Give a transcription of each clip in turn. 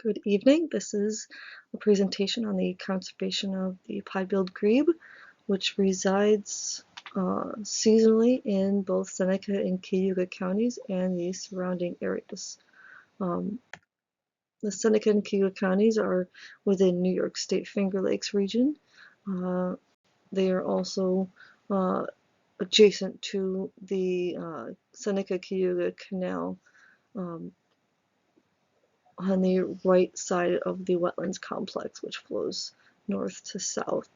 Good evening. This is a presentation on the conservation of the pied-billed grebe, which resides seasonally in both Seneca and Cayuga counties and the surrounding areas. The Seneca and Cayuga counties are within New York State Finger Lakes region. They are also adjacent to the Seneca-Cayuga Canal on the right side of the wetlands complex, which flows north to south.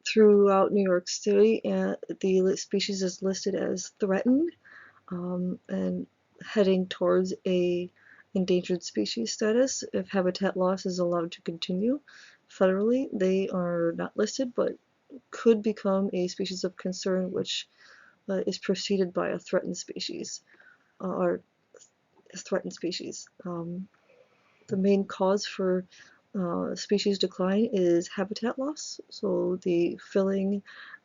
Throughout New York City, the species is listed as threatened and heading towards a endangered species status if habitat loss is allowed to continue. Federally, they are not listed, but could become a species of concern, which is preceded by a threatened species or threatened species. The main cause for species decline is habitat loss, so the filling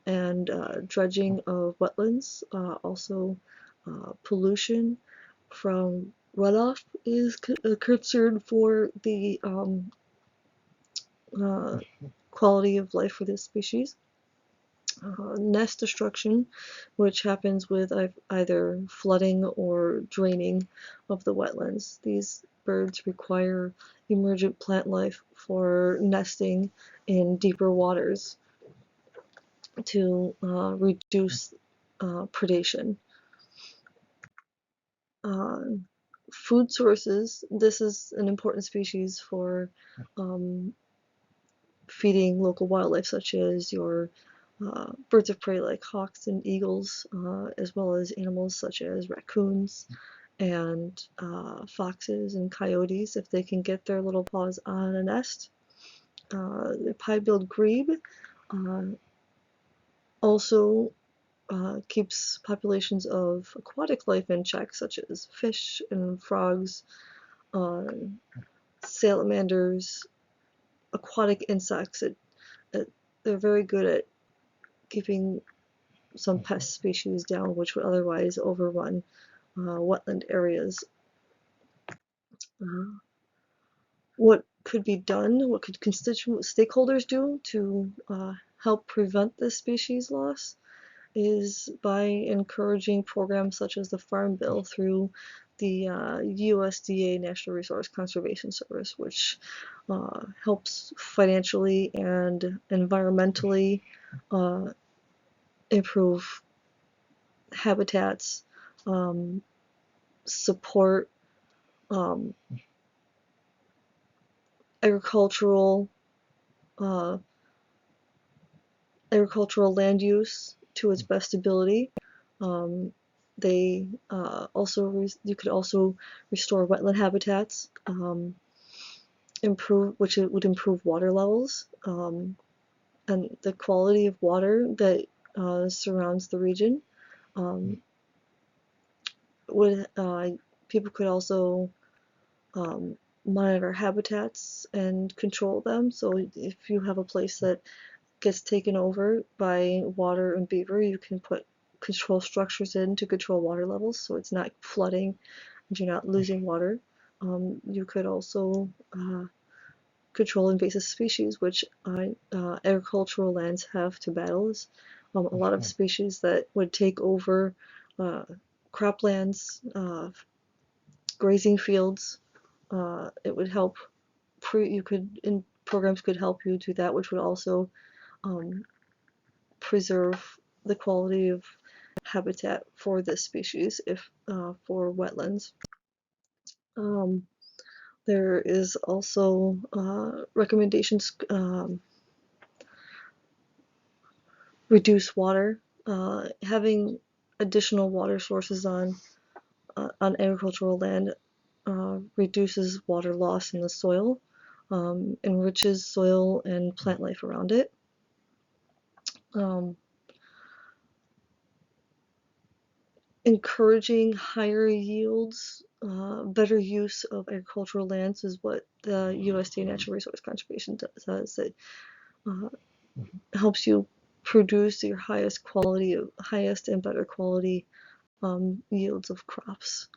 and dredging of wetlands, also pollution from runoff is a concern for the quality of life for this species. Nest destruction, which happens with either flooding or draining of the wetlands. These birds require emergent plant life for nesting in deeper waters to reduce predation. Food sources. This is an important species for feeding local wildlife, such as your birds of prey like hawks and eagles, as well as animals such as raccoons and foxes and coyotes if they can get their little paws on a nest. The pied-billed grebe also keeps populations of aquatic life in check, such as fish and frogs, salamanders, aquatic insects. They're very good at keeping some pest species down, which would otherwise overrun wetland areas. What could be done? What could constituent stakeholders do to help prevent this species loss? Is by encouraging programs such as the Farm Bill through the USDA National Resource Conservation Service, which helps financially and environmentally improve habitats, support agricultural land use to its best ability. They you could also restore wetland habitats, which would improve water levels and the quality of water that surrounds the region. People could also monitor habitats and control them. So if you have a place that gets taken over by water and beaver, you can put control structures in to control water levels so it's not flooding and you're not losing water. You could also control invasive species, which agricultural lands have to battle. A lot of species that would take over croplands, grazing fields. It would help. Programs could help you do that, which would also preserve the quality of habitat for this species for wetlands. There is also recommendations reduce water, having additional water sources on agricultural land reduces water loss in the soil, enriches soil and plant life around it. Encouraging higher yields, better use of agricultural lands is what the USDA Natural Resource Conservation does. It helps you produce your highest and better quality yields of crops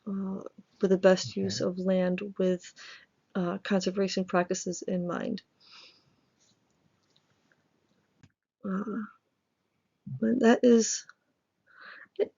with the best use Okay. of land with conservation practices in mind. And that is it.